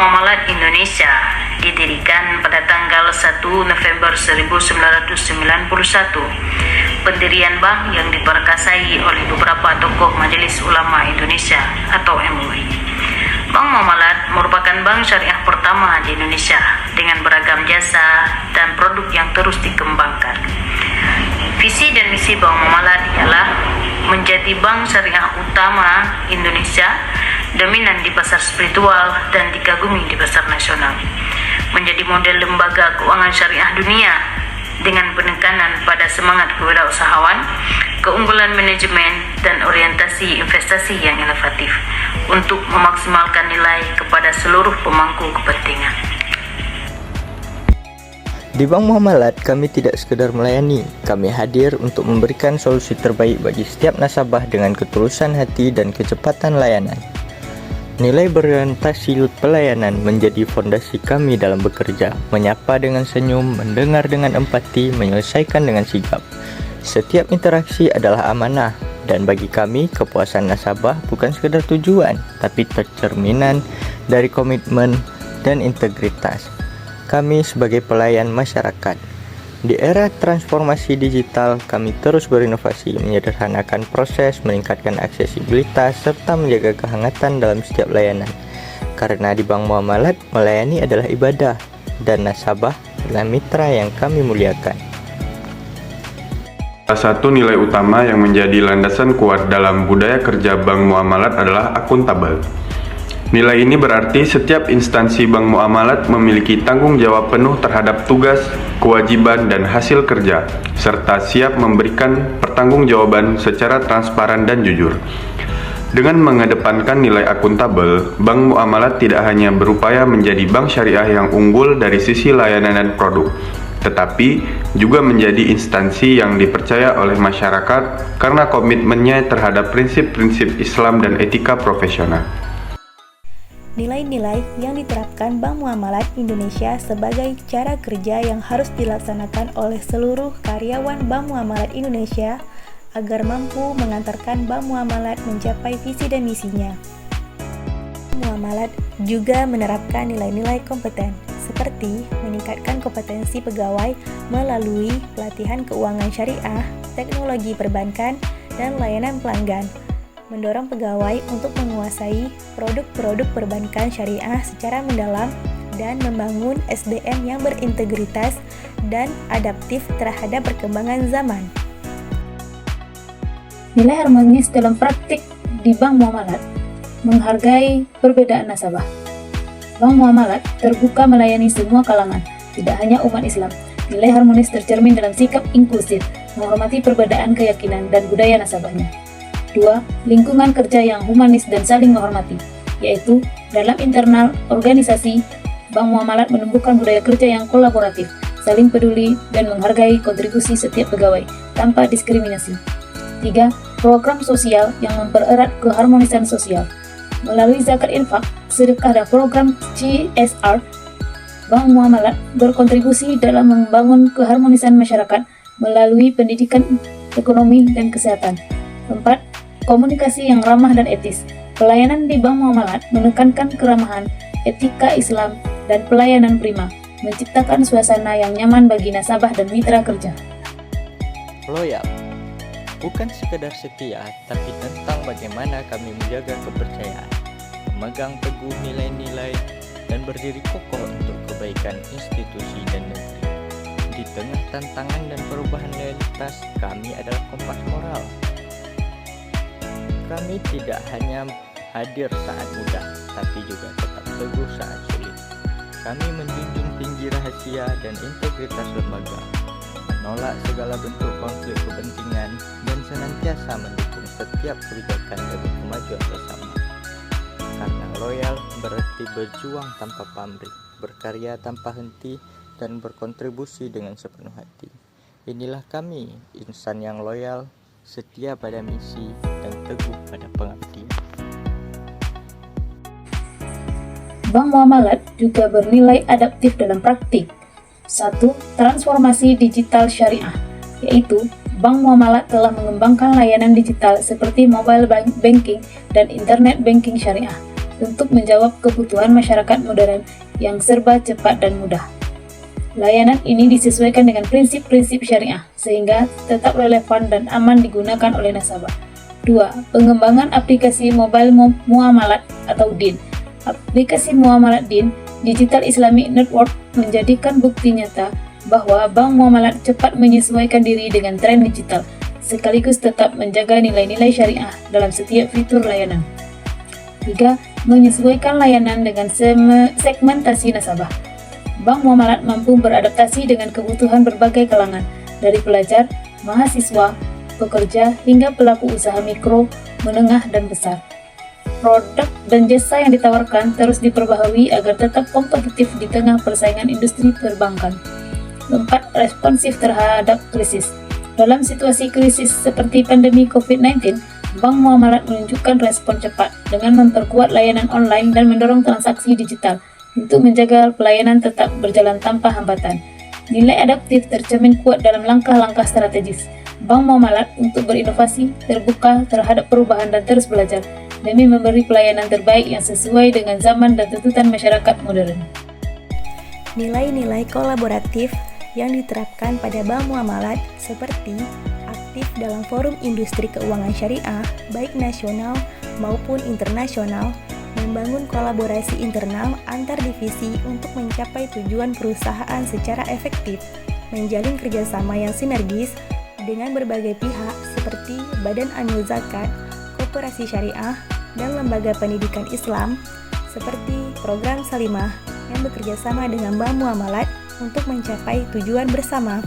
Muamalat Indonesia didirikan pada tanggal 1 November 1991. Pendirian bank yang diperkasai oleh beberapa tokoh Majelis Ulama Indonesia atau MUI. Bank Muamalat merupakan bank syariah pertama di Indonesia dengan beragam jasa dan produk yang terus dikembangkan. Visi dan misi Bank Muamalat ialah menjadi bank syariah utama Indonesia, dominan di pasar spiritual dan dikagumi di pasar nasional. Menjadi model lembaga keuangan syariah dunia dengan penekanan pada semangat kewirausahaan, keunggulan manajemen, dan orientasi investasi yang inovatif untuk memaksimalkan nilai kepada seluruh pemangku kepentingan. Di Bank Muamalat, kami tidak sekedar melayani, kami hadir untuk memberikan solusi terbaik bagi setiap nasabah dengan ketulusan hati dan kecepatan layanan. Nilai berorientasi pelayanan menjadi fondasi kami dalam bekerja, menyapa dengan senyum, mendengar dengan empati, menyelesaikan dengan sigap. Setiap interaksi adalah amanah, dan bagi kami, kepuasan nasabah bukan sekedar tujuan, tapi cerminan dari komitmen dan integritas kami sebagai pelayan masyarakat. Di era transformasi digital, kami terus berinovasi, menyederhanakan proses, meningkatkan aksesibilitas, serta menjaga kehangatan dalam setiap layanan. Karena di Bank Muamalat, melayani adalah ibadah, dan nasabah adalah mitra yang kami muliakan. Salah satu nilai utama yang menjadi landasan kuat dalam budaya kerja Bank Muamalat adalah akuntabel. Nilai ini berarti setiap instansi Bank Muamalat memiliki tanggung jawab penuh terhadap tugas, kewajiban, dan hasil kerja, serta siap memberikan pertanggungjawaban secara transparan dan jujur. Dengan mengedepankan nilai akuntabel, Bank Muamalat tidak hanya berupaya menjadi bank syariah yang unggul dari sisi layanan dan produk, tetapi juga menjadi instansi yang dipercaya oleh masyarakat karena komitmennya terhadap prinsip-prinsip Islam dan etika profesional. Nilai-nilai yang diterapkan Bank Muamalat Indonesia sebagai cara kerja yang harus dilaksanakan oleh seluruh karyawan Bank Muamalat Indonesia agar mampu mengantarkan Bank Muamalat mencapai visi dan misinya. Muamalat juga menerapkan nilai-nilai kompeten, seperti meningkatkan kompetensi pegawai melalui pelatihan keuangan syariah, teknologi perbankan, dan layanan pelanggan, mendorong pegawai untuk menguasai produk-produk perbankan syariah secara mendalam, dan membangun SDM yang berintegritas dan adaptif terhadap perkembangan zaman. Nilai harmonis dalam praktik di Bank Muamalat menghargai perbedaan nasabah. Bank Muamalat terbuka melayani semua kalangan, tidak hanya umat Islam. Nilai harmonis tercermin dalam sikap inklusif, menghormati perbedaan keyakinan dan budaya nasabahnya. 2. Lingkungan kerja yang humanis dan saling menghormati, yaitu dalam internal organisasi, Bank Muamalat menumbuhkan budaya kerja yang kolaboratif, saling peduli, dan menghargai kontribusi setiap pegawai tanpa diskriminasi. 3. Program sosial yang mempererat keharmonisan sosial. Melalui zakat infak, sedekah, dan program CSR, Bank Muamalat berkontribusi dalam membangun keharmonisan masyarakat melalui pendidikan, ekonomi, dan kesehatan. 4. Komunikasi yang ramah dan etis. Pelayanan di Bank Muamalat menekankan keramahan, etika Islam, dan pelayanan prima, menciptakan suasana yang nyaman bagi nasabah dan mitra kerja. Loyal bukan sekedar setia, tapi tentang bagaimana kami menjaga kepercayaan, memegang teguh nilai-nilai, dan berdiri kokoh untuk kebaikan institusi dan negeri. Di tengah tantangan dan perubahan realitas, kami adalah kompas moral. Kami tidak hanya hadir saat mudah, tapi juga tetap teguh saat sulit. Kami menjunjung tinggi rahasia dan integritas lembaga, menolak segala bentuk konflik kepentingan, dan senantiasa mendukung setiap kebijakan demi kemajuan bersama. Karena loyal berarti berjuang tanpa pamrih, berkarya tanpa henti, dan berkontribusi dengan sepenuh hati. Inilah kami, insan yang loyal, setia pada misi, dan teguh pada pengabdian. Bank Muamalat juga bernilai adaptif dalam praktik. 1. Transformasi digital syariah, yaitu Bank Muamalat telah mengembangkan layanan digital seperti mobile banking dan internet banking syariah, untuk menjawab kebutuhan masyarakat modern yang serba cepat dan mudah. Layanan ini disesuaikan dengan prinsip-prinsip syariah, sehingga tetap relevan dan aman digunakan oleh nasabah. 2. Pengembangan aplikasi Mobile Muamalat atau DIN. Aplikasi Muamalat DIN, Digital Islamic Network, menjadikan bukti nyata bahwa Bank Muamalat cepat menyesuaikan diri dengan tren digital, sekaligus tetap menjaga nilai-nilai syariah dalam setiap fitur layanan. 3. Menyesuaikan layanan dengan segmentasi nasabah. Bank Muamalat mampu beradaptasi dengan kebutuhan berbagai kalangan, dari pelajar, mahasiswa, pekerja, hingga pelaku usaha mikro, menengah, dan besar. Produk dan jasa yang ditawarkan terus diperbaharui agar tetap kompetitif di tengah persaingan industri perbankan. 4. Responsif terhadap krisis. Dalam situasi krisis seperti pandemi COVID-19, Bank Muamalat menunjukkan respon cepat dengan memperkuat layanan online dan mendorong transaksi digital untuk menjaga pelayanan tetap berjalan tanpa hambatan. Nilai adaptif tercermin kuat dalam langkah-langkah strategis Bank Muamalat untuk berinovasi, terbuka terhadap perubahan dan terus belajar demi memberi pelayanan terbaik yang sesuai dengan zaman dan tuntutan masyarakat modern. Nilai-nilai kolaboratif yang diterapkan pada Bank Muamalat seperti aktif dalam forum industri keuangan syariah, baik nasional maupun internasional, membangun kolaborasi internal antar divisi untuk mencapai tujuan perusahaan secara efektif, menjalin kerjasama yang sinergis dengan berbagai pihak seperti Badan Amil Zakat, Koperasi Syariah, dan lembaga pendidikan Islam seperti program Salimah yang bekerja sama dengan Bank Muamalat untuk mencapai tujuan bersama.